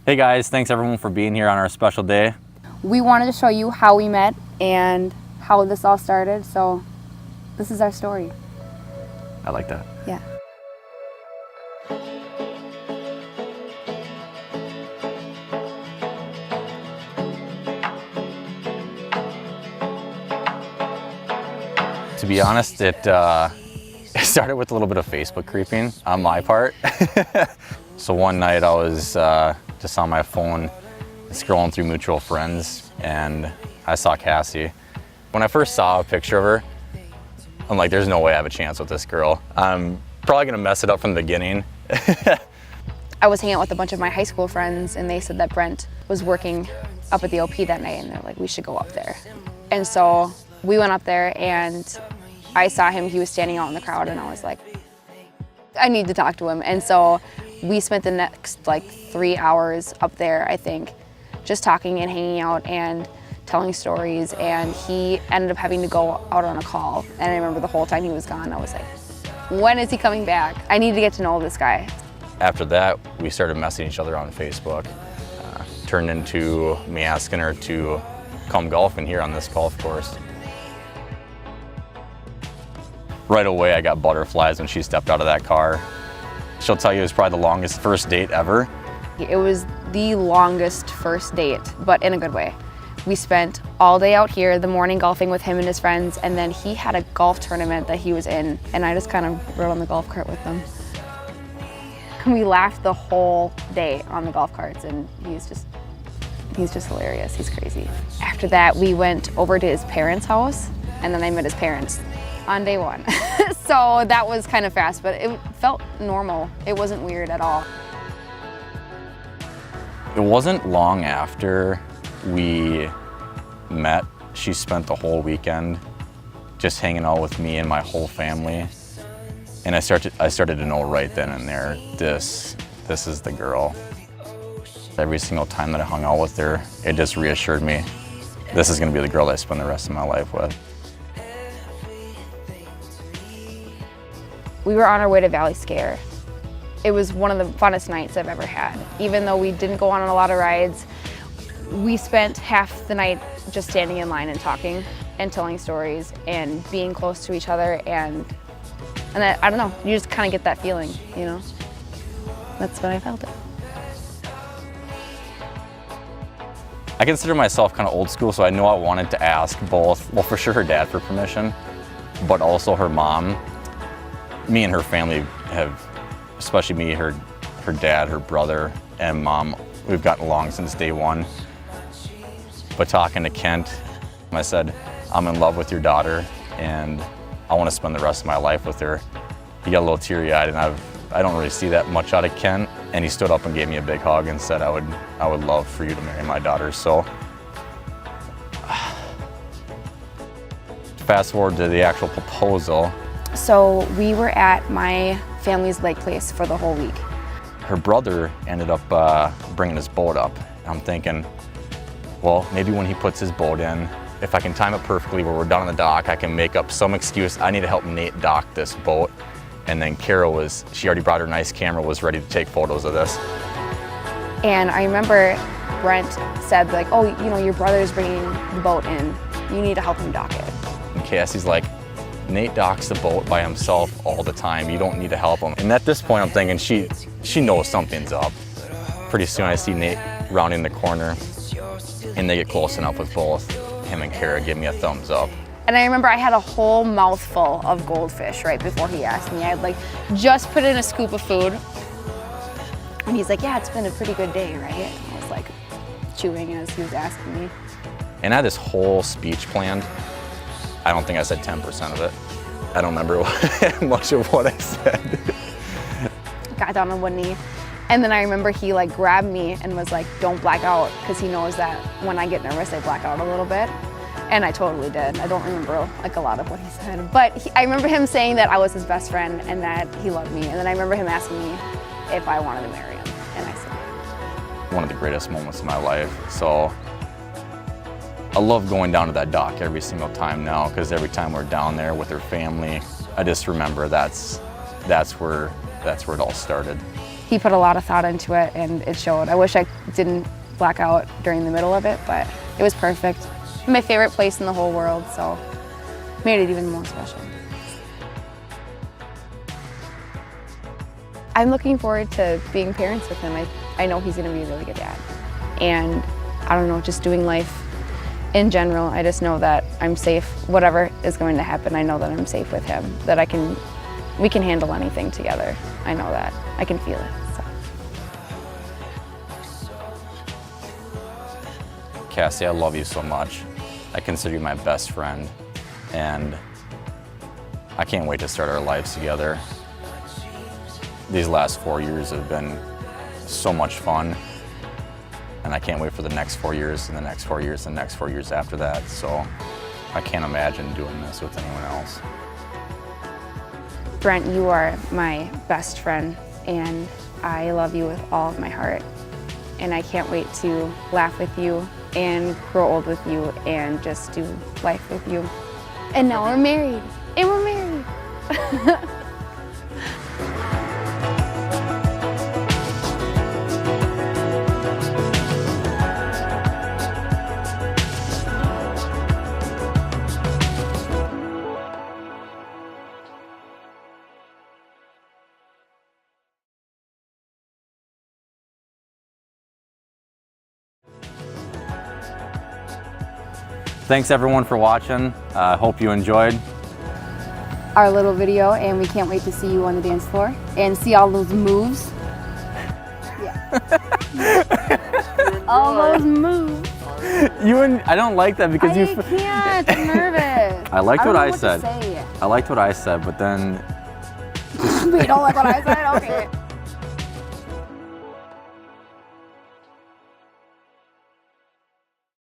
Hey guys, thanks everyone for being here on our special day. We wanted to show you how we met and how this all started, so this is our story. I like that. Yeah. To be honest, it started with a little bit of Facebook creeping on my part. So one night I was just on my phone scrolling through mutual friends and I saw Cassie. When I first saw a picture of her, I'm like, there's no way I have a chance with this girl. I'm probably gonna mess it up from the beginning. I was hanging out with a bunch of my high school friends and they said that Brent was working up at the OP that night and they're like, we should go up there. And so we went up there and I saw him, he was standing out in the crowd and I was like, I need to talk to him. And so we spent the next like 3 hours up there, I think, just talking and hanging out and telling stories, and he ended up having to go out on a call. And I remember the whole time he was gone, I was like, when is he coming back? I need to get to know this guy. After that, we started messaging each other on Facebook. Turned into me asking her to come golfing here on this golf course. Right away, I got butterflies when she stepped out of that car. She'll tell you it was probably the longest first date ever. It was the longest first date, but in a good way. We spent all day out here, the morning golfing with him and his friends, and then he had a golf tournament that he was in, and I just kind of rode on the golf cart with them. We laughed the whole day on the golf carts, and he's just hilarious. He's crazy. After that, we went over to his parents' house, and then I met his parents on day one. So that was kind of fast, but it felt normal. It wasn't weird at all. It wasn't long after we met, she spent the whole weekend just hanging out with me and my whole family. And I started to know right then and there, this is the girl. Every single time that I hung out with her, it just reassured me, this is gonna be the girl that I spend the rest of my life with. We were on our way to Valley Scare. It was one of the funnest nights I've ever had. Even though we didn't go on a lot of rides, we spent half the night just standing in line and talking and telling stories and being close to each other, and I don't know, you just kind of get that feeling, you know? That's when I felt it. I consider myself kind of old school, so I know I wanted to ask both, well, for sure her dad for permission, but also her mom. Me and her family have, especially me, her dad, her brother, and mom, we've gotten along since day one. But talking to Kent, I said, I'm in love with your daughter and I want to spend the rest of my life with her. He got a little teary-eyed, and I don't really see that much out of Kent. And he stood up and gave me a big hug and said, I would love for you to marry my daughter. So fast forward to the actual proposal. So we were at my family's lake place for the whole week. Her brother ended up bringing his boat up. I'm thinking, well, maybe when he puts his boat in, if I can time it perfectly where we're down on the dock, I can make up some excuse. I need to help Nate dock this boat. And then Kara she already brought her nice camera, was ready to take photos of this. And I remember Brent said, like, oh, you know, your brother's bringing the boat in. You need to help him dock it. And Cassie's like, Nate docks the boat by himself all the time. You don't need to help him. And at this point, I'm thinking she knows something's up. Pretty soon I see Nate rounding the corner and they get close enough with both him and Kara give me a thumbs up. And I remember I had a whole mouthful of goldfish right before he asked me. I had like just put in a scoop of food. And he's like, yeah, it's been a pretty good day, right? And I was like chewing as he was asking me. And I had this whole speech planned. I don't think I said 10% of it. I don't remember much of what I said. Got down on one knee. And then I remember he like grabbed me and was like, don't black out, because he knows that when I get nervous, I black out a little bit. And I totally did. I don't remember like a lot of what he said. But I remember him saying that I was his best friend and that he loved me. And then I remember him asking me if I wanted to marry him. And I said, one of the greatest moments of my life. So I love going down to that dock every single time now, because every time we're down there with her family, I just remember that's where it all started. he put a lot of thought into it, and it showed. I wish I didn't black out during the middle of it, but it was perfect. My favorite place in the whole world, so made it even more special. I'm looking forward to being parents with him. I know he's gonna be a really good dad. And I don't know, just doing life in general, I just know that I'm safe. Whatever is going to happen, I know that I'm safe with him, that we can handle anything together. I know that, I can feel it, so. Cassie, I love you so much. I consider you my best friend, and I can't wait to start our lives together. These last 4 years have been so much fun, and I can't wait for the next 4 years and the next 4 years and the next 4 years after that. So I can't imagine doing this with anyone else. Brent, you are my best friend, and I love you with all of my heart. And I can't wait to laugh with you and grow old with you and just do life with you. And now we're married, and we're married. Thanks everyone for watching. I hope you enjoyed our little video, and we can't wait to see you on the dance floor and see all those moves. Yeah. All those moves. I don't like that because I can't. I'm nervous. I liked what I said. To say. I liked what I said, but then. But you don't like what I said? Okay.